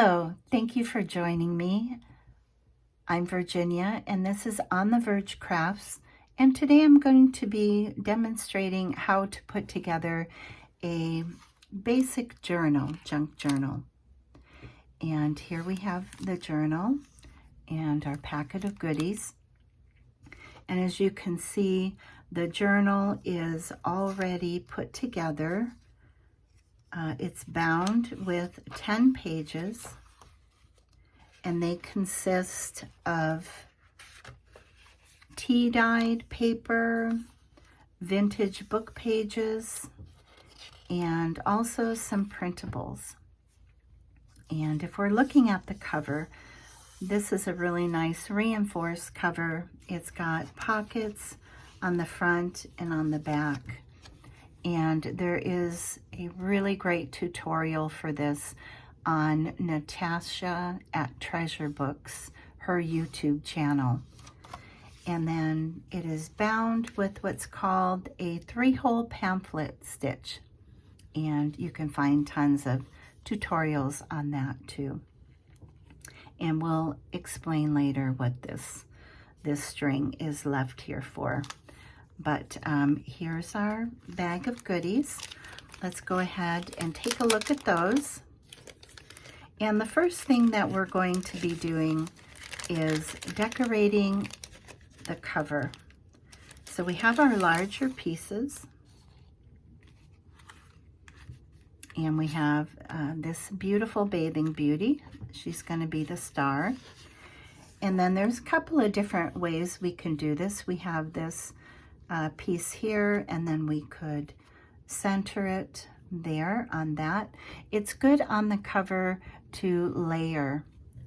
Hello, thank you for joining me. I'm Virginia and this is On the Verge Crafts, and today I'm going to be demonstrating how to put together a basic journal, junk journal. And here we have the journal and our packet of goodies. And as you can see, the journal is already put together. It's bound with 10 pages, and they consist of tea-dyed paper, vintage book pages, and also some printables. And if we're looking at the cover, this is a really nice reinforced cover. It's got pockets on the front and on the back. And there is a really great tutorial for this on Natasha at TreasureBooks, her YouTube channel. And then it is bound with what's called a 3-hole pamphlet stitch. And you can find tons of tutorials on that too. And we'll explain later what this string is left here for. But here's our bag of goodies. Let's go ahead and take a look at those. And the first thing that we're going to be doing is decorating the cover. So we have our larger pieces. And we have this beautiful bathing beauty. She's going to be the star. And then there's a couple of different ways we can do this. We have this piece here, and then we could center it there on that. It's good on the cover to layer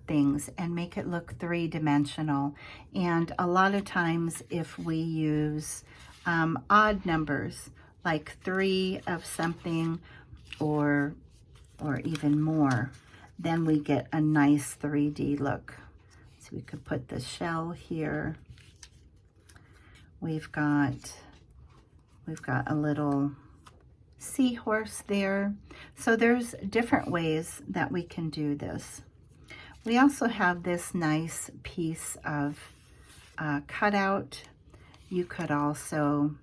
things and make it look three-dimensional. And a lot of times if we use odd numbers, like 3 of something or even more, then we get a nice 3D look. So we could put the shell here. We've got a little seahorse there. So there's different ways that we can do this. We also have this nice piece of cutout. You could also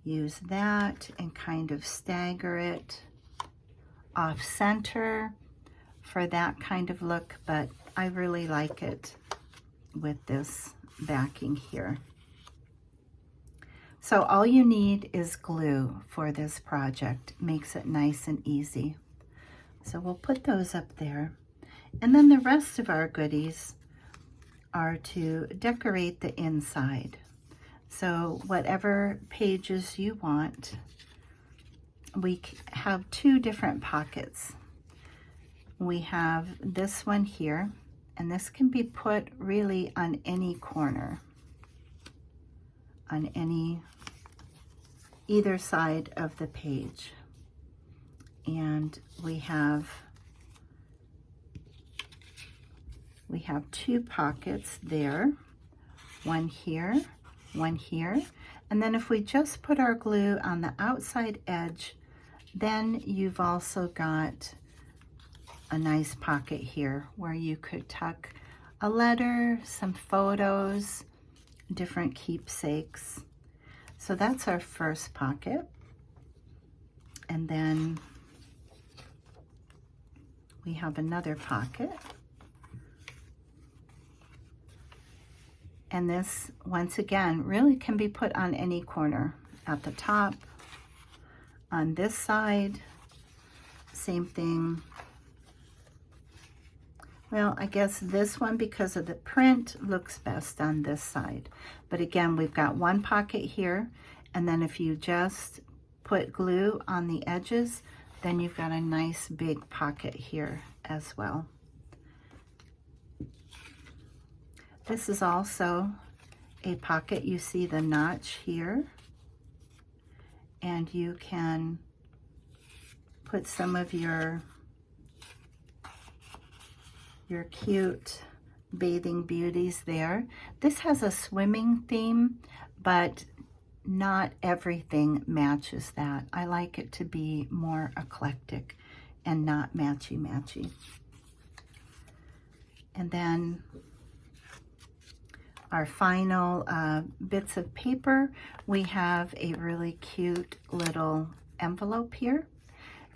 use that and kind of stagger it off center for that kind of look, but I really like it with this backing here. So all you need is glue for this project. Makes it nice and easy. So we'll put those up there. And then the rest of our goodies are to decorate the inside. So whatever pages you want, we have 2 different pockets. We have this one here, and this can be put really on any corner, on either side of the page. And we have 2 pockets there, one here, one here. And then if we just put our glue on the outside edge, then you've also got a nice pocket here where you could tuck a letter, some photos, different keepsakes. So that's our first pocket. And then we have another pocket. And this, once again, really can be put on any corner. At the top, on this side, same thing. Well, I guess this one, because of the print, looks best on this side. But again, we've got one pocket here, and then if you just put glue on the edges, then you've got a nice big pocket here as well. This is also a pocket. You see the notch here, and you can put some of your cute bathing beauties there. This has a swimming theme, but not everything matches that. I like it to be more eclectic and not matchy-matchy. And then our final bits of paper, we have a really cute little envelope here.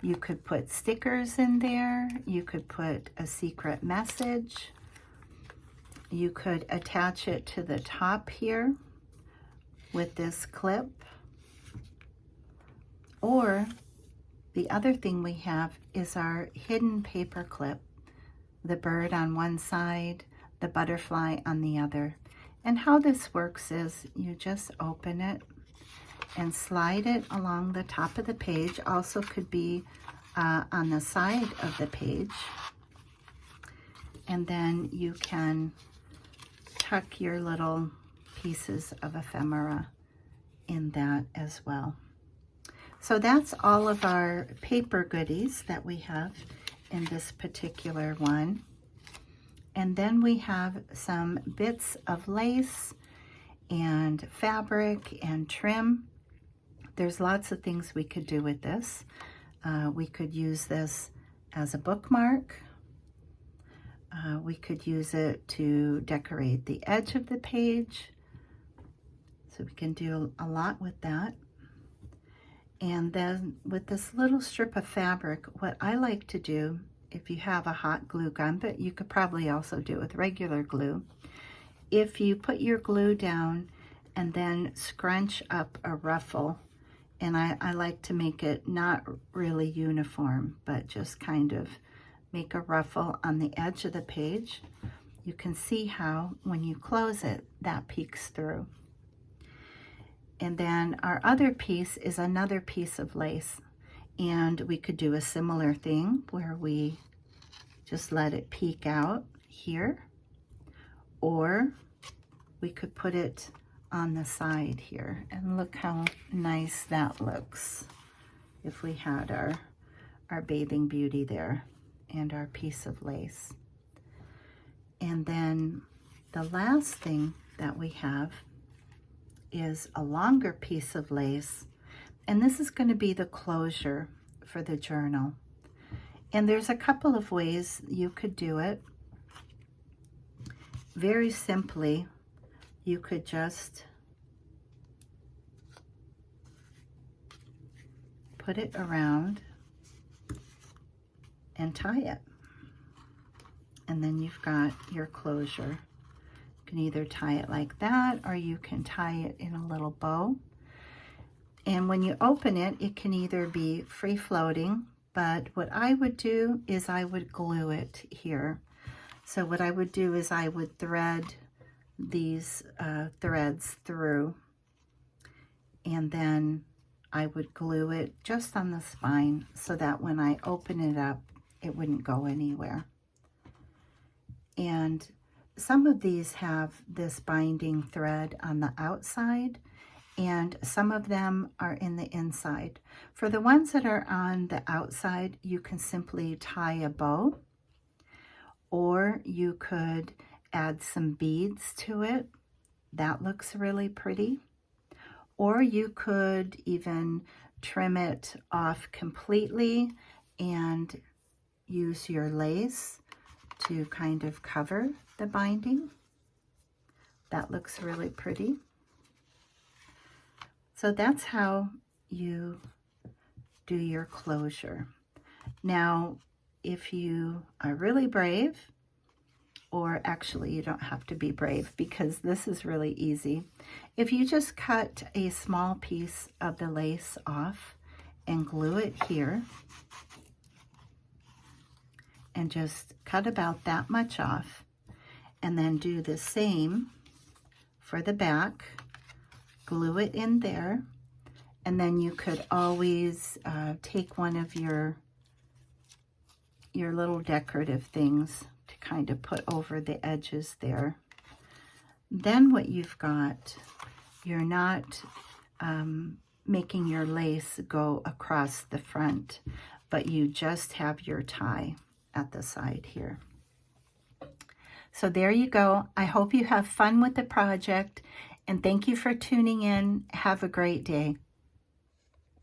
You could put stickers in there. You could put a secret message. You could attach it to the top here with this clip. Or the other thing we have is our hidden paper clip. The bird on one side, the butterfly on the other. And how this works is you just open it and slide it along the top of the page. Also could be on the side of the page. And then you can tuck your little pieces of ephemera in that as well. So that's all of our paper goodies that we have in this particular one. And then we have some bits of lace and fabric and trim. There's lots of things we could do with this. We could use this as a bookmark. We could use it to decorate the edge of the page. So we can do a lot with that. And then with this little strip of fabric, what I like to do, if you have a hot glue gun, but you could probably also do it with regular glue, if you put your glue down and then scrunch up a ruffle, and I like to make it not really uniform, but just kind of make a ruffle on the edge of the page, you can see how when you close it, that peeks through. And then our other piece is another piece of lace. And we could do a similar thing where we just let it peek out here. Or we could put it on the side here. And look how nice that looks if we had our bathing beauty there and our piece of lace. And then the last thing that we have is a longer piece of lace, and this is going to be the closure for the journal. And there's a couple of ways you could do it. Very simply, you could just put it around and tie it, and then you've got your closure. You can either tie it like that, or you can tie it in a little bow. And when you open it, it can either be free floating, but what I would do is I would glue it here. So what I would do is I would thread these threads through, and then I would glue it just on the spine so that when I open it up, it wouldn't go anywhere. And some of these have this binding thread on the outside, and some of them are in the inside. For the ones that are on the outside, you can simply tie a bow, or you could add some beads to it. That looks really pretty. Or you could even trim it off completely and use your lace to kind of cover the binding. That looks really pretty. So that's how you do your closure. Now, if you are really brave, or actually you don't have to be brave because this is really easy. If you just cut a small piece of the lace off and glue it here, and just cut about that much off, and then do the same for the back, glue it in there, and then you could always take one of your little decorative things to kind of put over the edges there. Then what you've got, you're not making your lace go across the front, but you just have your tie at the side here. So there you go. I hope you have fun with the project, and thank you for tuning in. Have a great day.